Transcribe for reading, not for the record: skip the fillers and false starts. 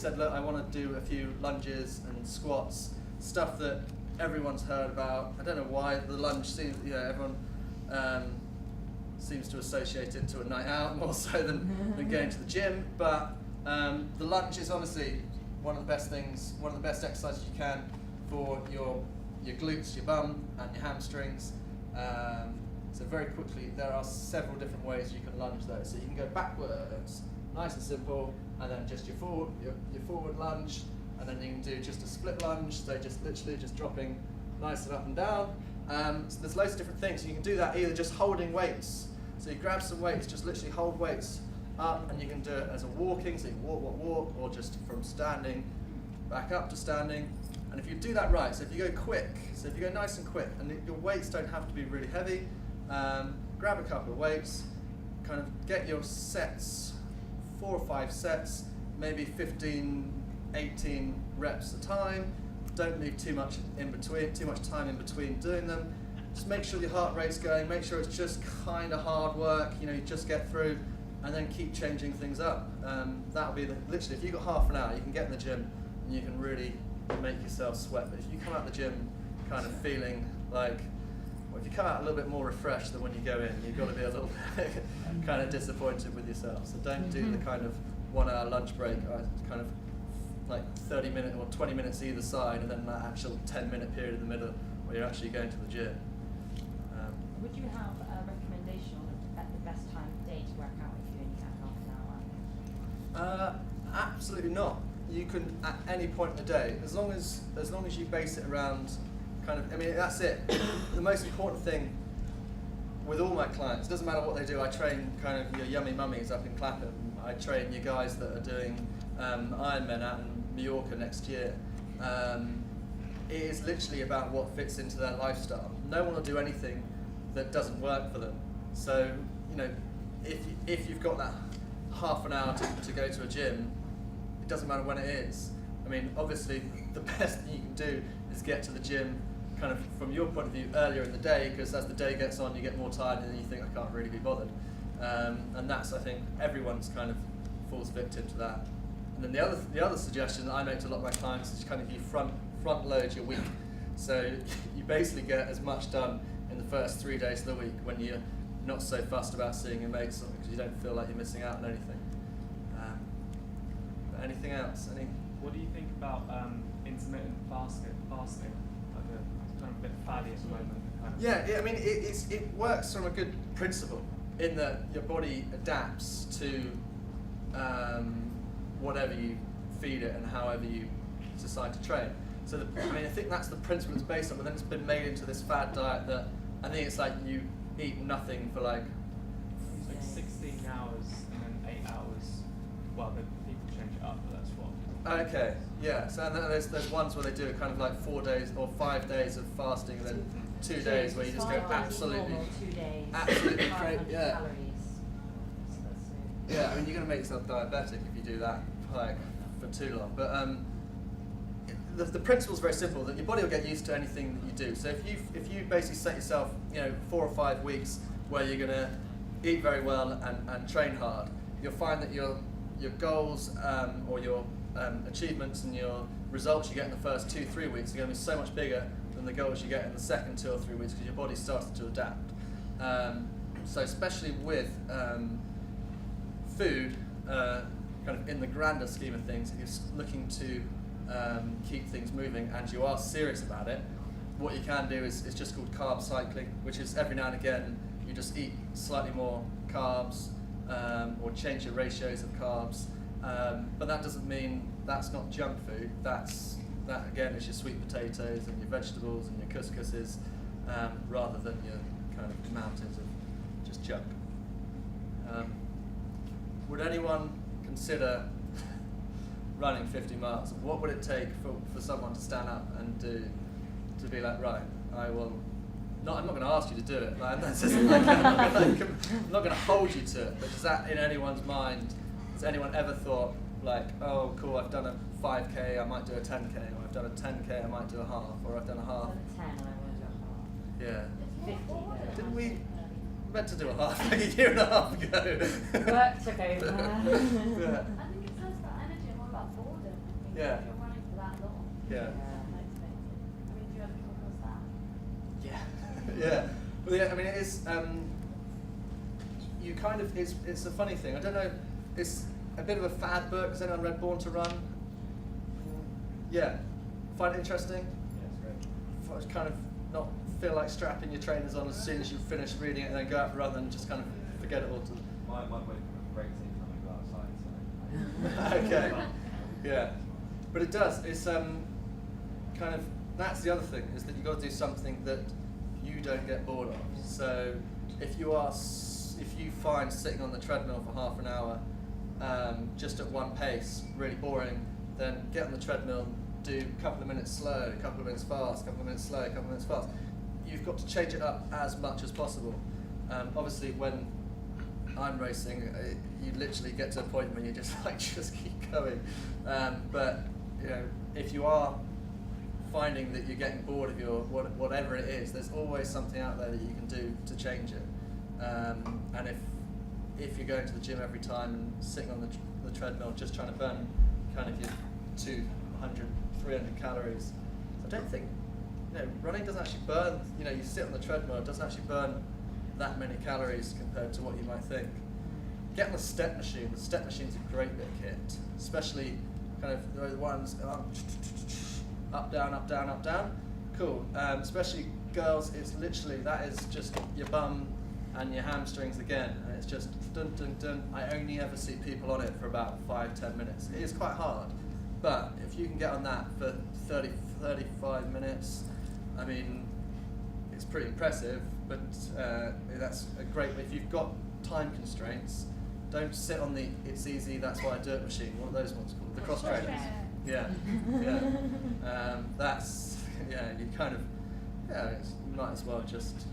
said, look, I want to do a few lunges and squats, stuff that everyone's heard about. I don't know why the lunge seems, everyone seems to associate it to a night out more so than going to the gym, but the lunge is obviously one of the best things, one of the best exercises you can for your glutes, your bum, and your hamstrings. So very quickly, there are several different ways you can lunge those. So you can go backwards, nice and simple, and then just your forward lunge, and then you can do just a split lunge, so just literally just dropping nice and up and down. So there's loads of different things. So you can do that either just holding weights. So you grab some weights, just literally hold weights up, and you can do it as a walking, so you can walk, or just from standing back up to standing. And if you do that right, so if you go quick, so if you go nice and quick, and your weights don't have to be really heavy, grab a couple of weights, kind of get your sets, 4 or 5 sets, maybe 15, 18 reps a time. Don't leave too much time in between doing them. Just make sure your heart rate's going, make sure it's just kind of hard work, you just get through, and then keep changing things up. That'll be literally, if you've got half an hour, you can get in the gym and you can really make yourself sweat. But if you come out the gym kind of feeling like, well, if you come out a little bit more refreshed than when you go in, you've got to be a little bit kind of disappointed with yourself. So don't do the kind of 1 hour lunch break, kind of like 30 minutes or 20 minutes either side, and then that actual 10-minute period in the middle where you're actually going to the gym. Would you have a recommendation on the best time of day to work out if you only have half an hour? Absolutely not. You can at any point in the day, as long as you base it around kind of, that's it. The most important thing with all my clients, doesn't matter what they do, I train kind of your yummy mummies up in Clapham, I train you guys that are doing Ironman out in Mallorca next year. It is literally about what fits into their lifestyle. No one will do anything that doesn't work for them. So, if you've got that half an hour to go to a gym, it doesn't matter when it is. Obviously, the best thing you can do is get to the gym kind of from your point of view earlier in the day, because as the day gets on, you get more tired and then you think, I can't really be bothered. And that's, I think, everyone's kind of falls victim to that. And then the other suggestion that I make to a lot of my clients is kind of you front load your week. So you basically get as much done in the first 3 days of the week when you're not so fussed about seeing your mates, because you don't feel like you're missing out on anything. But anything else? What do you think about intermittent fasting? Like it's kind of a bit faddy at the moment. Yeah, it works from a good principle in that your body adapts to whatever you feed it and however you decide to train. So I think that's the principle it's based on, but then it's been made into this fad diet that I think it's like you eat nothing for like 16 hours and then 8 hours. Well, the people change it up, but that's what. Okay, yeah. So and then there's ones where they do it kind of like 4 days or 5 days of fasting, and then 2 days where you just go absolutely crazy. Yeah. Yeah, you're going to make yourself diabetic if you do that for too long. But the principle is very simple, that your body will get used to anything that you do. So if you basically set yourself 4 or 5 weeks where you're going to eat very well and train hard, you'll find that your goals or your achievements and your results you get in the first 2-3 weeks are going to be so much bigger than the goals you get in the second 2 or 3 weeks, because your body starts to adapt. So especially with food, kind of in the grander scheme of things, if you're looking to keep things moving and you are serious about it, what you can do is just called carb cycling, which is every now and again you just eat slightly more carbs or change your ratios of carbs, but that doesn't mean that's not junk food. That again is your sweet potatoes and your vegetables and your couscouses, rather than your kind of mountains of just junk. Would anyone consider running 50 miles? What would it take for someone to stand up and to be like, right, I will. I'm not going to ask you to do it. I'm not going to hold you to it. But does that, in anyone's mind, has anyone ever thought like, oh, cool, I've done a 5k, I might do a 10k, or I've done a 10k, I might do a half, or I've done a half. I've done 10 and I want to do a half. Yeah. 50. Didn't we meant to do a half like a year and a half ago? Work took over. Yeah. I think it's less about energy and more about boredom. Yeah. If you're running for that long. Yeah. Motivated. I mean, do you ever come across that? Yeah. Yeah. Well, yeah. I mean, it is. You kind of. It's a funny thing. I don't know. It's a bit of a fad book. Has anyone read Born to Run? Yeah. Find it interesting? Yeah, it's great. Kind of not feel like strapping your trainers on as soon as you finish reading it and then go out for a run and just kind of forget it all. My boyfriend was great team when I go outside, so. Okay. Yeah. But it does. It's kind of, that's the other thing, is that you've got to do something that you don't get bored of. So if you find sitting on the treadmill for half an hour just at one pace really boring, then get on the treadmill, do a couple of minutes slow, a couple of minutes fast, a couple of minutes slow, a couple of minutes fast. You've got to change it up as much as possible. Obviously when I'm racing, you literally get to a point when you just keep going. But you know, if you are finding that you're getting bored of your whatever it is, there's always something out there that you can do to change it. And if you're going to the gym every time and sitting on the treadmill just trying to burn kind of your 200, 300 calories, I don't think, you know, running doesn't actually burn. You know, you sit on the treadmill, it doesn't actually burn that many calories compared to what you might think. Get on the step machine. The step machine's a great bit of kit, especially kind of the ones up, down, up, down, up, down. Cool. Especially girls, it's literally, that is just your bum and your hamstrings again, and it's just dun dun dun. I only ever see people on it for about 5-10 minutes. It is quite hard, but if you can get on that for 30-35 minutes, I mean, it's pretty impressive. But that's a great. If you've got time constraints, don't sit on the "it's easy, that's why I do it" machine. What are those ones called? The cross trainers. Yeah, yeah. That's, yeah. You kind of, yeah. You might as well just